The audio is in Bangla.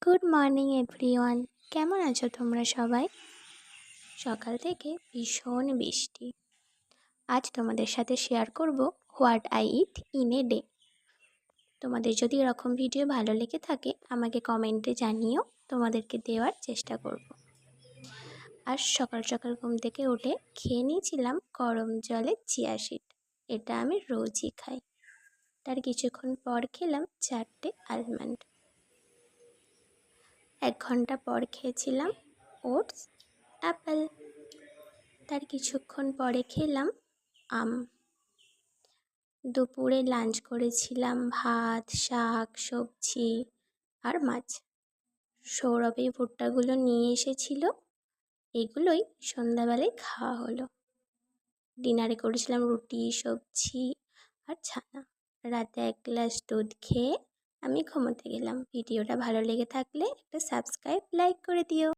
Good morning everyone. কেমন আছো তোমরা সবাই? সকাল থেকে ভীষণ বৃষ্টি। আজ তোমাদের সাথে শেয়ার করব what I it in a day. তোমাদের যদি এরকম ভিডিও ভালো লেগে থাকে আমাকে কমেন্টে জানিও, তোমাদেরকে দেওয়ার চেষ্টা করব। আর সকাল সকাল ঘুম থেকে উঠে খেয়ে নিয়েছিলাম গরম জলে চিয়া সিড। এটা আমি রোজই খাই। তার কিছুক্ষণ পর খেলাম 4টে আলমন্ড। 1 ঘন্টা পর খেয়েছিলাম ওটস, অ্যাপেল। তার কিছুক্ষণ পরে খেলাম আম। দুপুরে লাঞ্চ করেছিলাম ভাত, শাক, সবজি আর মাছ। সৌরভ এই ভুট্টাগুলো নিয়ে এসেছিল, এগুলোই সন্ধ্যাবেলায় খাওয়া হলো। ডিনারে করেছিলাম রুটি, সবজি আর ছানা। রাতে 1 গ্লাস দুধ খেয়ে আমি ঘুমোতে গেলাম। ভিডিওটা ভালো লেগে থাকলে একটা সাবস্ক্রাইব, লাইক করে দিও।